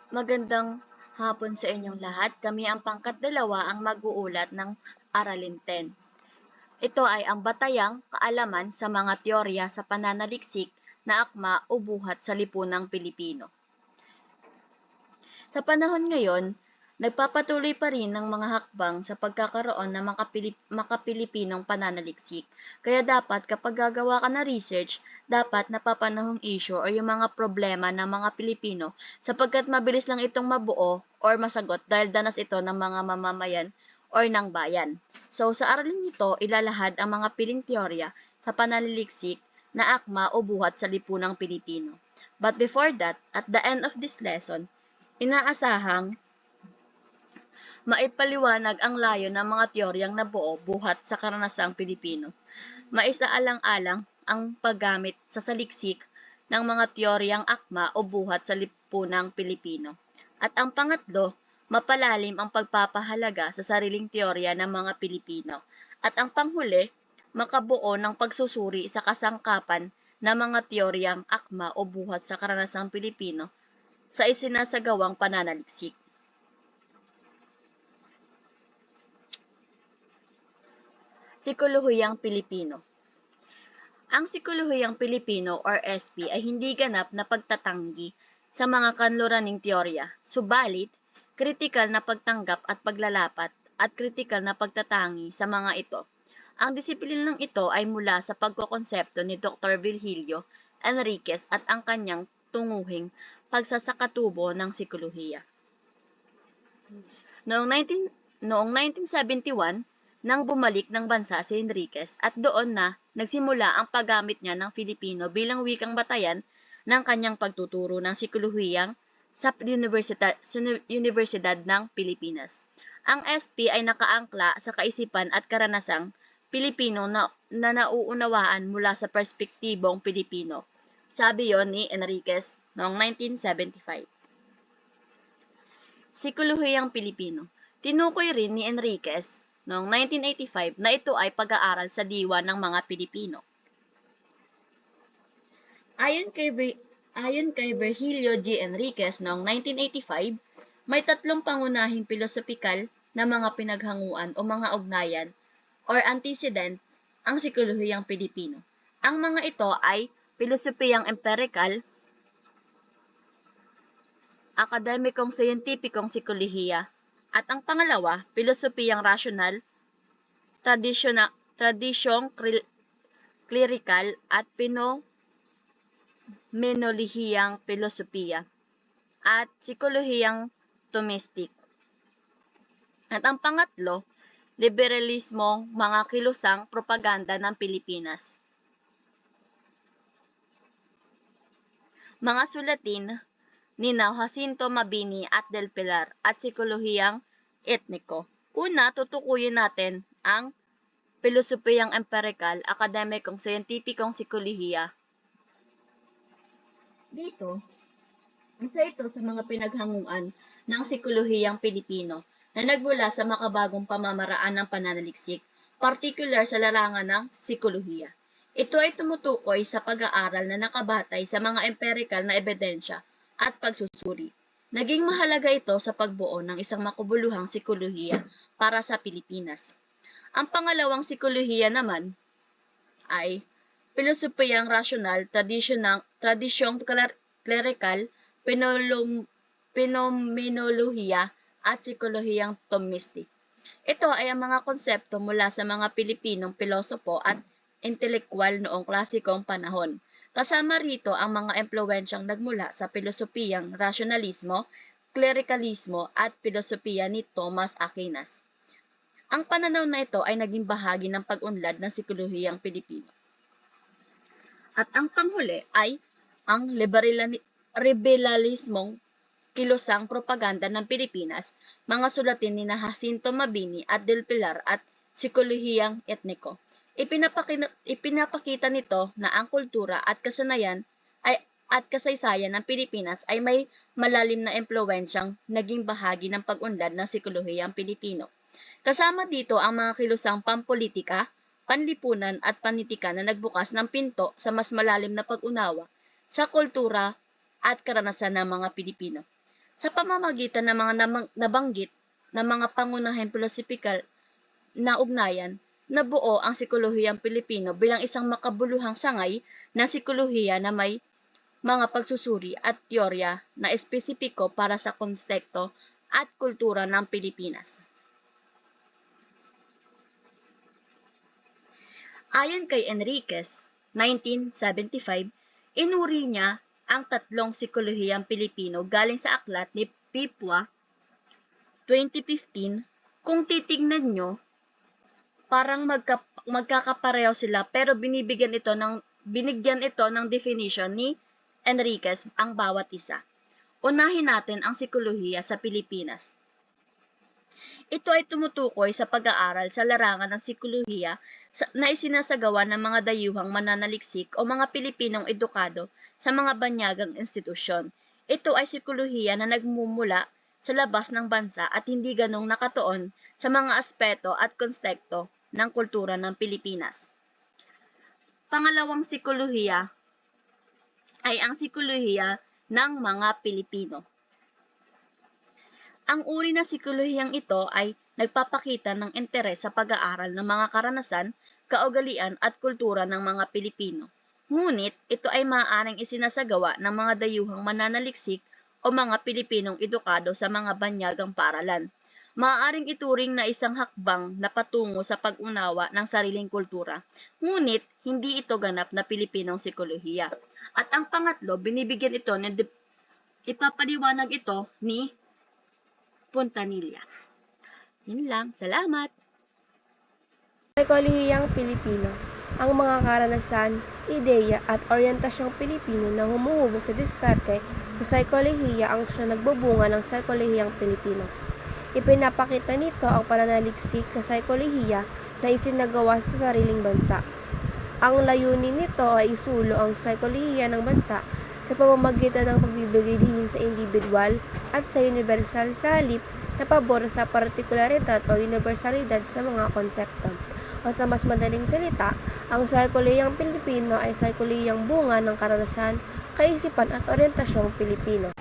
Magandang hapon sa inyong lahat. Kami ang pangkat dalawa ang mag-uulat ng Aralin 10. Ito ay ang batayang kaalaman sa mga teorya sa pananaliksik na akma o buhat sa lipunang Pilipino. Sa panahon ngayon, nagpapatuloy pa rin ng mga hakbang sa pagkakaroon ng makapilipinong pananaliksik. Kaya dapat kapag gagawa ka ng research, dapat napapanahong issue o yung mga problema ng mga Pilipino sapagkat mabilis lang itong mabuo or masagot dahil danas ito ng mga mamamayan or ng bayan. So sa aralin nito, ilalahad ang mga piling teorya sa pananaliksik na akma o buhat sa lipunang Pilipino. But before that, at the end of this lesson, inaasahang maipaliwanag ang layo ng mga teoryang nabuo buhat sa karanasang Pilipino. Maisaalang-alang ang paggamit sa saliksik ng mga teoryang akma o buhat sa lipunang Pilipino. At ang pangatlo, mapalalim ang pagpapahalaga sa sariling teorya ng mga Pilipino. At ang panghuli, makabuo ng pagsusuri sa kasangkapan ng mga teoryang akma o buhat sa karanasang Pilipino sa isinasagawang pananaliksik. Sikolohiyang Pilipino. Ang Sikolohiyang Pilipino or SP ay hindi ganap na pagtatanggi sa mga kanluraning teorya, subalit kritikal na pagtanggap at paglalapat at kritikal na pagtatangi sa mga ito. Ang disiplinang ito ay mula sa pagkokonsepto ni Dr. Virgilio Enriquez at ang kanyang tunguhing pagsasakatubo ng sikolohiya. Noong 1971, nang bumalik ng bansa si Enriquez at doon na nagsimula ang paggamit niya ng Filipino bilang wikang batayan ng kanyang pagtuturo ng sikolohiyang sa Universidad ng Pilipinas. Ang SP ay nakaangkla sa kaisipan at karanasang Pilipino na nauunawaan mula sa perspektibong Pilipino. Sabi yon ni Enriquez noong 1975. Sikolohiyang Pilipino. Tinukoy rin ni Enriquez noong 1985 na ito ay pag-aaral sa diwa ng mga Pilipino. Ayon kay Virgilio G. Enriquez noong 1985, may tatlong pangunahing pilosopikal na mga pinaghanguan o mga ugnayan or antecedent ang sikolohiyang Pilipino. Ang mga ito ay pilosopiyang empirikal, akademikong siyentipikong sikolohiya, at ang pangalawa, pilosopiyang rasyonal, tradisyong clerical at phenomenolohiyang filosofiya at psikolohiyang Thomistic. At ang pangatlo, liberalismong mga kilusang propaganda ng Pilipinas. Mga sulatin ni Jacinto Mabini at Del Pilar at psikolohiyang etniko. Una, tutukuyin natin ang pilosopiyang empirikal, akademikong siyentipikong sikolohiya. Dito, isa ito sa mga pinaghanguan ng sikolohiyang Pilipino na nagmula sa makabagong pamamaraan ng pananaliksik, partikular sa larangan ng sikolohiya. Ito ay tumutukoy sa pag-aaral na nakabatay sa mga empirikal na ebidensya at pagsusuri. Naging mahalaga ito sa pagbuo ng isang makabuluhang sikolohiya para sa Pilipinas. Ang pangalawang sikolohiya naman ay pilosopiyang rasyonal, tradisyong clerical, phenomenolohiya at psikolohiyang Thomistic. Ito ay ang mga konsepto mula sa mga Pilipinong pilosopo at intelekwal noong klasikong panahon. Kasama rito ang mga impluwensyang nagmula sa pilosopiyang rasyonalismo, klerikalismo at filosofiya ni Thomas Aquinas. Ang pananaw na ito ay naging bahagi ng pag-unlad ng sikolohiyang Pilipino. At ang panghuli ay ang liberalismong kilusang propaganda ng Pilipinas, mga sulatin ni Jacinto Mabini at Del Pilar at psikolohiyang etniko. Ipinapakita nito na ang kultura at kasanayan at kasaysayan ng Pilipinas ay may malalim na impluwensyang naging bahagi ng pag-unlad ng sikolohiyang Pilipino. Kasama dito ang mga kilusang pampolitika, panlipunan at panitikan na nagbukas ng pinto sa mas malalim na pag-unawa sa kultura at karanasan ng mga Pilipino. Sa pamamagitan ng mga nabanggit na mga pangunahing pilosopikal na ugnayan, nabuo ang sikolohiyang Pilipino bilang isang makabuluhang sangay na sikolohiya na may mga pagsusuri at teorya na espesipiko para sa konteksto at kultura ng Pilipinas. Ayon kay Enriquez, 1975, inuri niya ang tatlong sikolohiyang Pilipino galing sa aklat ni Pipwa, 2015. Kung titingnan nyo, parang magkakapareho sila pero binigyan ito ng definition ni Enriquez ang bawat isa. Unahin natin ang sikolohiya sa Pilipinas. Ito ay tumutukoy sa pag-aaral sa larangan ng sikolohiya na isinasagawa ng mga dayuhang mananaliksik o mga Pilipinong edukado sa mga banyagang institusyon. Ito ay sikolohiya na nagmumula sa labas ng bansa at hindi ganong nakatuon sa mga aspeto at konteksto ng kultura ng Pilipinas. Pangalawang sikolohiya ay ang sikolohiya ng mga Pilipino. Ang uri ng sikolohiyang ito ay nagpapakita ng interes sa pag-aaral ng mga karanasan, kaugalian at kultura ng mga Pilipino. Ngunit ito ay maaaring isinasagawa ng mga dayuhang mananaliksik o mga Pilipinong edukado sa mga banyagang paaralan. Maaaring ituring na isang hakbang na patungo sa pag-unawa ng sariling kultura, ngunit hindi ito ganap na Pilipinong sikolohiya. At ang pangatlo, binibigyan ito ipapaliwanag ito ni Puntanilla. Yun lang. Salamat! Saikolehiyang Pilipino. Ang mga karanasan, ideya at oryentasyong Pilipino na humuhubog sa diskarte sa saikolehiya ang siya nagbubunga ng Saikolehiyang Pilipino. Ipinapakita nito ang pananaliksik sa saikolehiya na isinagawa sa sariling bansa. Ang layunin nito ay isulo ang saikolehiya ng bansa sa pamamagitan ng pagbibigay diin sa individual at sa universal sa halip na pabor sa partikularidad o universalidad sa mga konsepto. O sa mas madaling salita, ang saikolehiyang Pilipino ay saikolehiyang bunga ng karanasan, kaisipan at orientasyong Pilipino.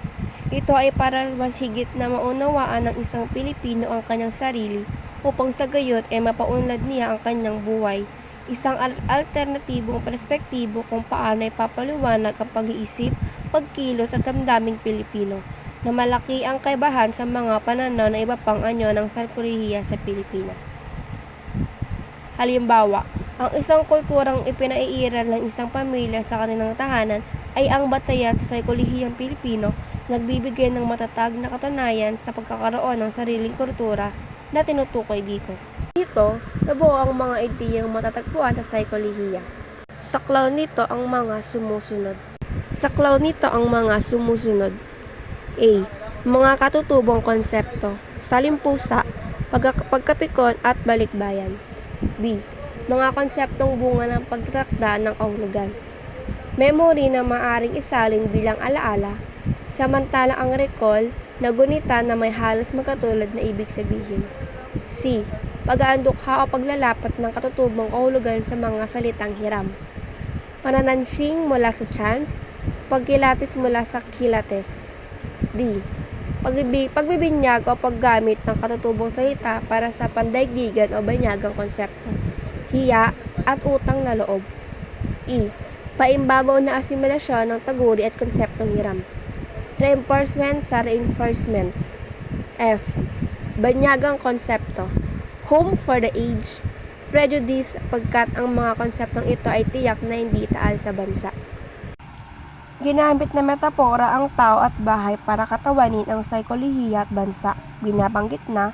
Ito ay para mas higit na maunawaan ng isang Pilipino ang kanyang sarili upang sa gayon ay mapaunlad niya ang kanyang buhay. Isang alternatibong perspektibo kung paano ay papaliwanag ang pag-iisip, pagkilos at damdaming Pilipino, na malaki ang kaibahan sa mga pananaw na iba pang anyo ng saikolehiya sa Pilipinas. Halimbawa, ang isang kulturang ipinaiiral ng isang pamilya sa kanilang tahanan ay ang batayan sa saikolehiyang Pilipino, nagbibigay ng matatag na katunayan sa pagkakaroon ng sariling kultura na tinutukoy dito. Dito, nabuo ang mga ideyang matatagpuan sa saikolehiya. Saklaw nito ang mga sumusunod. A. Mga katutubong konsepto, salimpusa, pagkapikon at balikbayan. B. Mga konseptong bunga ng pagtatakda ng kahulugan. Memory na maaring isalin bilang alaala, samantalang ang recall na gunita na may halos magkatulad na ibig sabihin. C. Pag-aandukha o paglalapat ng katutubong kahulugan sa mga salitang hiram. Pananansing mula sa chance, pagkilatis mula sa kilates. D. Pagbibinyag o paggamit ng katutubong salita para sa pandaigdigan o banyagang konsepto, hiya at utang na loob. E. Paimbabaw na asimilasyon ng taguri at konseptong hiram. Reinforcement sa reinforcement. F. Banyagang konsepto. Home for the age. Prejudice pagkat ang mga konseptong ito ay tiyak na hindi taal sa bansa. Ginamit na metapora ang tao at bahay para katawanin ang saikolehiya at bansa. Binabanggit na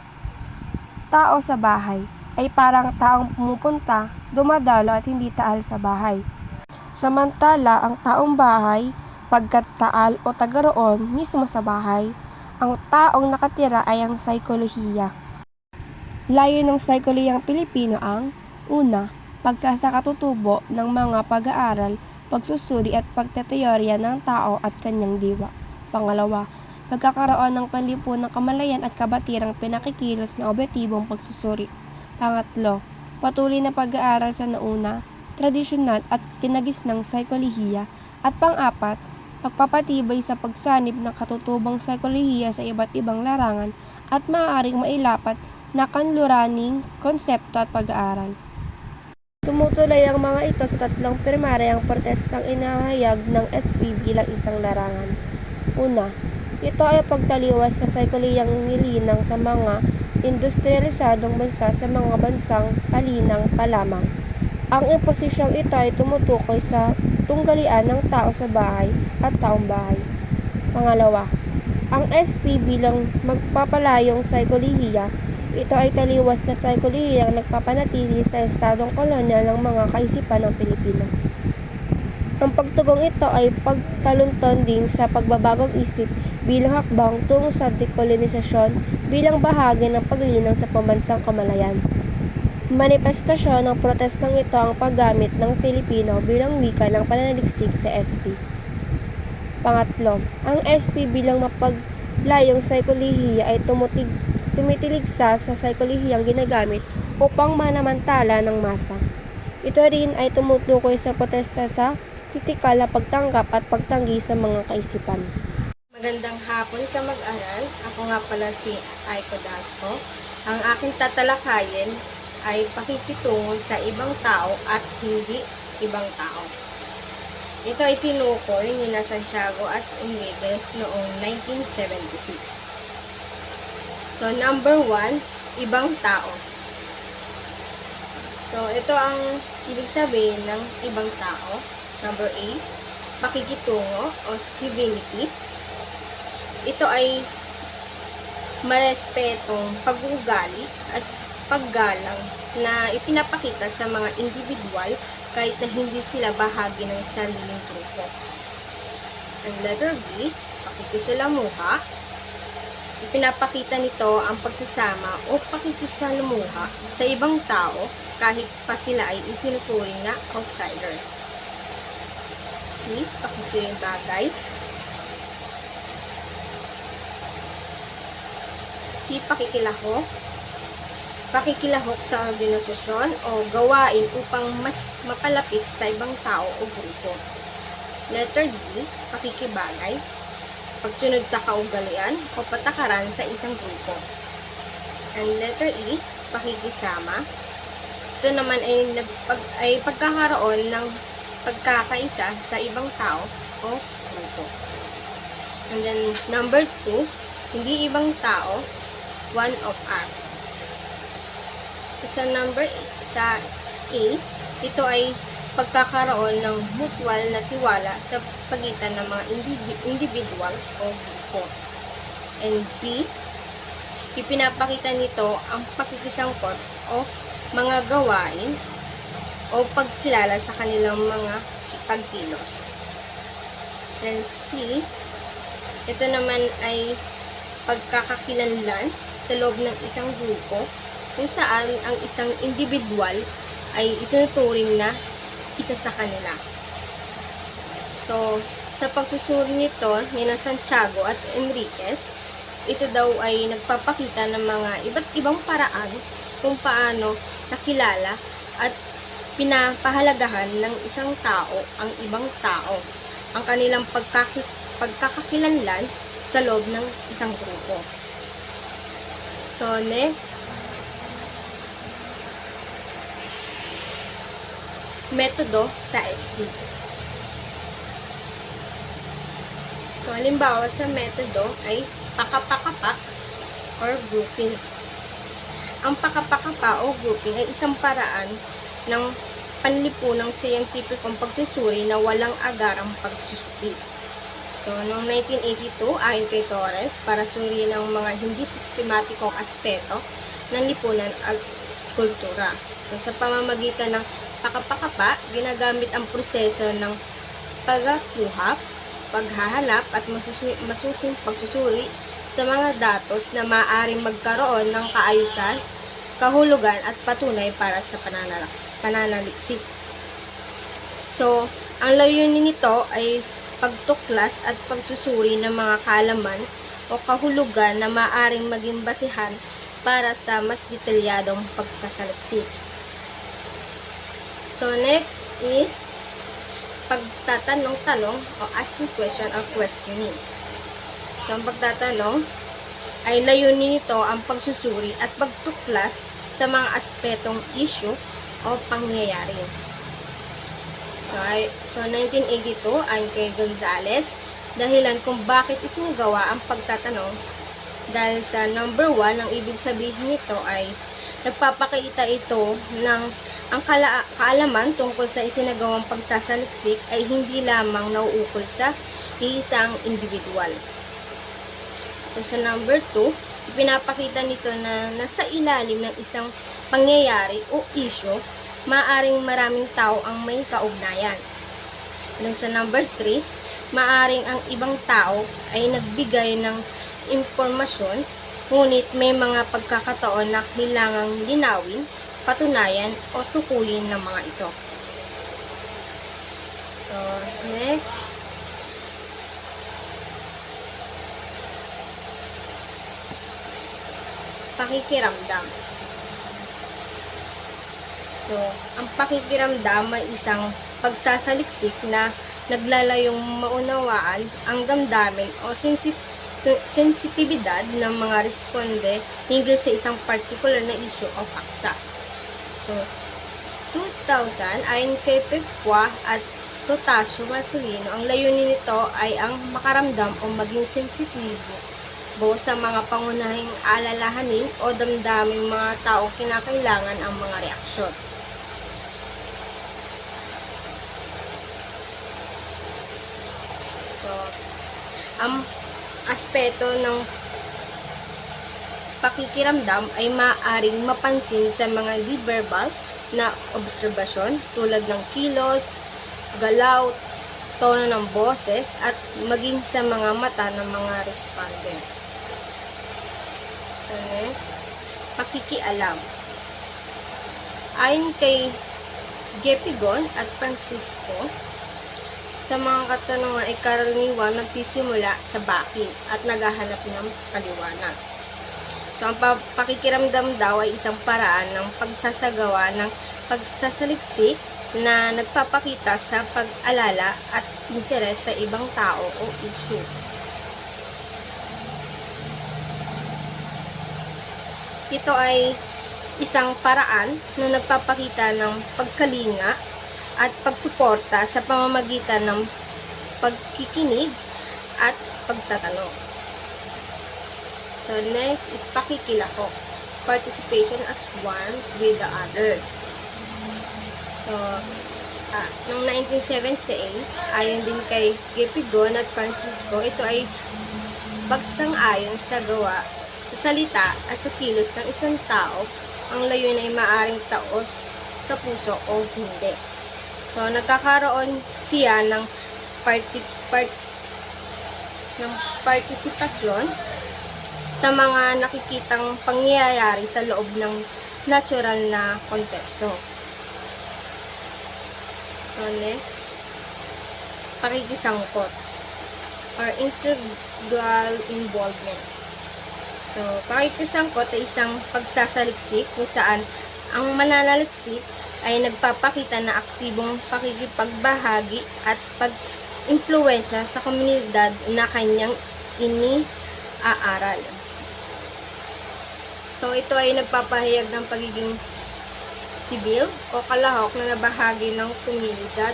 tao sa bahay ay parang taong pumupunta, dumadalo at hindi taal sa bahay. Samantala, ang taong bahay, pagkat taal o tagaroon mismo sa bahay, ang taong nakatira ay ang saikolehiya. Layo ng saikolehiyang Pilipino ang una, pagsasakatutubo ng mga pag-aaral, pagsusuri at pagteteorya ng tao at kanyang diwa. Pangalawa, pagkakaroon ng panlipunang kamalayan at kabatirang pinakikilos na obyetibong pagsusuri. Pangatlo, patuloy na pag-aaral sa nauna, tradisyonal at kinagisnang saikolehiya. At pang-apat, pagpapatibay sa pagsanib ng katutubong saykolohiya sa iba't ibang larangan at maaaring mailapat na kanluraning konsepto at pag-aaral. Tumutuloy ang mga ito sa tatlong primaryang protestang inahayag ng SP bilang isang larangan. Una, ito ay pagtaliwas sa saykolihiyang inilinang sa mga industrialisadong bansa sa mga bansang palinang pa lamang. Ang imposisyong ito ay tumutukoy sa tunggalian ng tao sa bahay at taong bahay. Pangalawa, ang SP bilang magpapalayong saykolohiya, ito ay taliwas na saykolihiyang nagpapanatili sa estadong kolonyal ng mga kaisipan ng Pilipino. Ang pagtugong ito ay pagtalunton din sa pagbabagong isip bilang hakbang tungo sa dekolonisasyon bilang bahagi ng paglinang sa pambansang kamalayan. Manifestasyon ng protestang ito ang paggamit ng Filipino bilang wika ng pananaliksik sa SP. Pangatlo, ang SP bilang mapaglayong saykolohiya ay tumitiligsa sa saykolihiyang ginagamit upang manamantala ng masa. Ito rin ay tumutukoy sa protesta sa kritikal na pagtanggap at pagtanggi sa mga kaisipan. Magandang hapon ka mag-aral. Ako nga pala si Aiko Dasco. Ang aking tatalakayin ay pakikitungo sa ibang tao at hindi ibang tao. Ito ay tinukoy ni Santiago at Enriquez noong 1976. So, number 1, ibang tao. So, ito ang ibig sabihin ng ibang tao. Number 8, pakikitungo o civility. Ito ay marespetong pag-uugali at paggalang na ipinapakita sa mga individual kahit na hindi sila bahagi ng sariling grupo. Ang letter B, pakikisalamuha. Ipinapakita nito ang pagsasama o pakikisalamuha sa ibang tao kahit pa sila ay itinuturing na outsiders. C, pakikimbagay. C, pakikilahok. Pakikilahok sa organisasyon o gawain upang mas mapalapit sa ibang tao o grupo. Letter D, pakikibagay. Pagsunod sa kaugalian o patakaran sa isang grupo. And letter E, pakikisama. Ito naman ay pagkakaroon ng pagkakaisa sa ibang tao o grupo. And then, number 2, hindi ibang tao, one of us. Sa number 8, sa A, ito ay pagkakaroon ng mutual na tiwala sa pagitan ng mga individual o grupo. And B, ipinapakita nito ang pakikisangkot o mga gawain o pagkilala sa kanilang mga pagkilos. Then C, ito naman ay pagkakakilanlan sa loob ng isang grupo kung saan ang isang individual ay itinuturing na isa sa kanila. So, sa pagsusuri nito ni Santiago at Enriquez, ito daw ay nagpapakita ng mga iba't ibang paraan kung paano nakilala at pinapahalagahan ng isang tao ang ibang tao, ang kanilang pagkakakilanlan sa loob ng isang grupo. So, next, metodo sa SP. So, halimbawa sa metodo ay pakapakapak or grouping. Ang pakapakapa o grouping ay isang paraan ng panlipunang siyentipikong pagsusuri na walang agarang pagsusuri. So, noong 1982, ayon kay Torres, para suriin ang mga hindi sistematikong aspeto ng lipunan at kultura. So, sa pamamagitan ng pakapakapa, ginagamit ang proseso ng pagkuha, paghahanap at masusing pagsusuri sa mga datos na maaaring magkaroon ng kaayusan, kahulugan at patunay para sa pananaliksik. So, ang layunin nito ay pagtuklas at pagsusuri ng mga kaalaman o kahulugan na maaaring maging basihan para sa mas detalyadong pagsasaliksik. So, next is pagtatanong-tanong o asking question or questioning. So, ang pagtatanong ay layunin nito ang pagsusuri at pagtuklas sa mga aspetong issue o pangyayari. So 1982 ayon kay Gonzales, dahilan kung bakit isinagawa ang pagtatanong dahil sa number 1, ang ibig sabihin nito ay nagpapakita ito ng ang kaalaman tungkol sa isinagawang pagsasaliksik ay hindi lamang nauukol sa isang individual. So, sa number 2, ipinapakita nito na nasa ilalim ng isang pangyayari o issue, maaring maraming tao ang may kaugnayan. And sa number 3, maaring ang ibang tao ay nagbigay ng impormasyon, ngunit may mga pagkakataon na kailangang linawin, patunayan o tukuyin ng mga ito. So, next. Pakikiramdam. So, ang pakikiramdam ay isang pagsasaliksik na naglalayong maunawaan ang damdamin o sensitibidad ng mga responde hinggil sa isang particular na issue o paksa. So, 2000, ayon kay Pepwa at Protasio Marcelino, ang layunin nito ay ang makaramdam o maging sensitibo sa mga pangunahing alalahanin o damdaming mga taong kinakailangan ang mga reaksyon. So, ang aspeto ng pakikiramdam ay maaaring mapansin sa mga di-verbal na obserbasyon tulad ng kilos, galaw, tono ng boses at maging sa mga mata ng mga respondent. So next, pakikialam. Ayon kay Gepigon at Francisco, sa mga katanungan ay karaniwang nagsisimula sa bakit at naghahanap ng paliwanag. So, ang pakikiramdam daw ay isang paraan ng pagsasagawa ng pagsasaliksik na nagpapakita sa pag-alala at interes sa ibang tao o issue. Ito ay isang paraan na nagpapakita ng pagkalinga at pagsuporta sa pamamagitan ng pagkikinig at pagtatanong. So, next is pakikilahok. Participation as one with the others. So, noong 1978, ayon din kay Gepigon at Francisco, ito ay pagsang-ayon sa gawa, sa salita at sa kilos ng isang tao. Ang layon ay maaring taos sa puso o hindi. So, nagkakaroon siya ng partisipasyon sa mga nakikitang pangyayari sa loob ng natural na konteksto. So, next, pakikisangkot or integral involvement. So, pakikisangkot ay isang pagsasaliksik kung saan ang mananaliksik ay nagpapakita na aktibong pakikipagbahagi at pag-impluwensya sa komunidad na kanyang iniaaral. So, ito ay nagpapahayag ng pagiging sibil o kalahok na nabahagi ng komunidad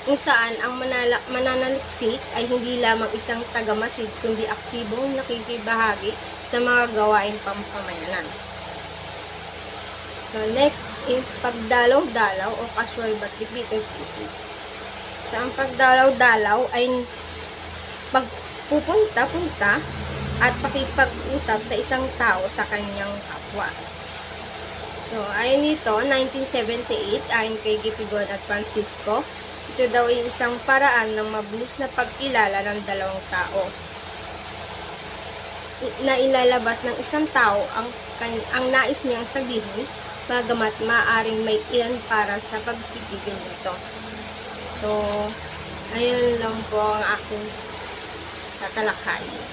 kung saan ang mananaliksik ay hindi lamang isang tagamasid kundi aktibong nakikibahagi sa mga gawain pampamayanan. So, next is pagdalaw-dalaw o casual but repeated visits. So, ang pagdalaw-dalaw ay pagpupunta-punta at pakipag-usap sa isang tao sa kanyang kapwa. So, ayon nito, 1978, ayon kay Gepigon at Francisco, ito daw ay isang paraan ng mabilis na pagkilala ng dalawang tao na ilalabas ng isang tao ang nais niyang sabihin, bagamat maaaring may ilan para sa pagpipigil nito. So, ayun lang po ang aking tatalakayin.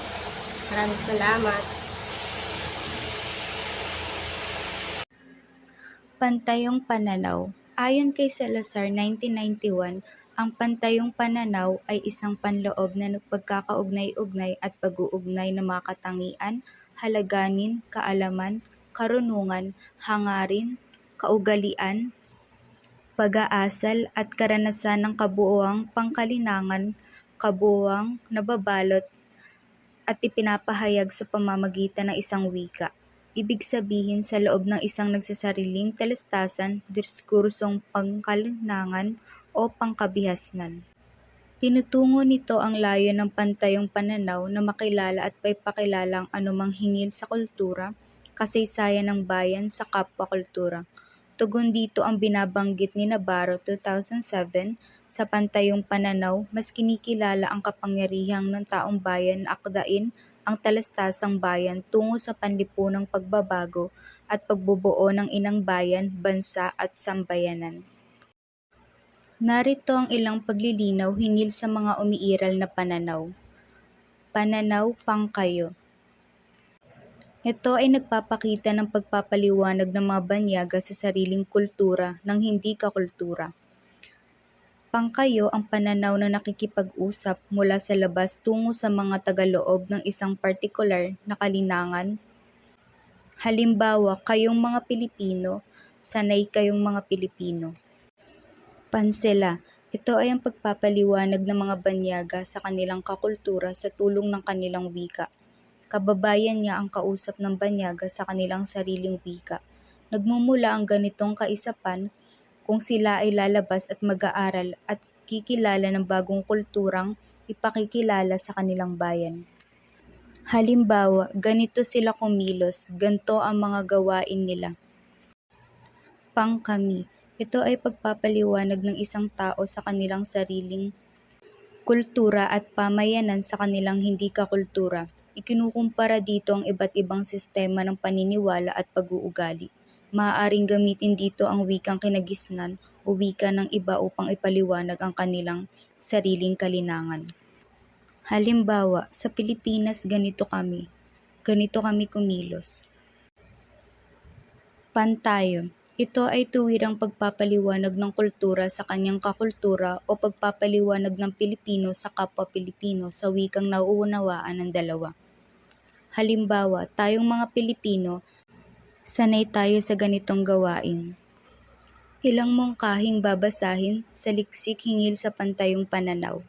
Maraming salamat. Pantayong pananaw. Ayon kay Salazar 1991, Ang pantayong pananaw ay isang panloob na nagpagkakaugnay-ugnay at pag-uugnay ng mga katangian, halaganin, kaalaman, karunungan, hangarin, kaugalian, pag-aasal at karanasan ng kabuoang pangkalinangan, kabuoang nababalot at ipinapahayag sa pamamagitan ng isang wika. Ibig sabihin sa loob ng isang nagsasariling talastasan, diskursong pangkalinangan o pangkabihasnan. Tinutungo nito ang layo ng pantayong pananaw na makilala at paipakilala ang anumang hingil sa kultura, kasaysayan ng bayan sa kapwa-kultura. Tugon dito ang binabanggit ni Navarro 2007, sa pantayong pananaw, mas kinikilala ang kapangyarihang ng taong bayan na akdain ang talastasang bayan tungo sa panlipunang pagbabago at pagbubuo ng inang bayan, bansa at sambayanan. Narito ang ilang paglilinaw hinggil sa mga umiiral na pananaw. Pananaw pangkayo. Ito ay nagpapakita ng pagpapaliwanag ng mga banyaga sa sariling kultura ng hindi kakultura. Pangkayo ang pananaw na nakikipag-usap mula sa labas tungo sa mga tagaloob ng isang partikular na kalinangan. Halimbawa, kayong mga Pilipino, sanay kayong mga Pilipino. Pansela. Ito ay ang pagpapaliwanag ng mga banyaga sa kanilang kakultura sa tulong ng kanilang wika. Kababayan niya ang kausap ng banyaga sa kanilang sariling wika. Nagmumula ang ganitong kaisapan kung sila ay lalabas at mag-aaral at kikilala ng bagong kulturang ipakikilala sa kanilang bayan. Halimbawa, ganito sila kumilos, ganito ang mga gawain nila. Pangkami. Ito ay pagpapaliwanag ng isang tao sa kanilang sariling kultura at pamayanan sa kanilang hindi kakultura. Ikinukumpara dito ang iba't ibang sistema ng paniniwala at pag-uugali. Maaaring gamitin dito ang wikang kinagisnan o wika ng iba upang ipaliwanag ang kanilang sariling kalinangan. Halimbawa, sa Pilipinas ganito kami kumilos. Pantayo. Ito ay tuwirang pagpapaliwanag ng kultura sa kanyang kakultura o pagpapaliwanag ng Pilipino sa kapwa Pilipino sa wikang nauunawaan ng dalawa. Halimbawa, tayong mga Pilipino, sanay tayo sa ganitong gawain. Ilang mungkahing babasahin sa liksik hinggil sa pantayong pananaw.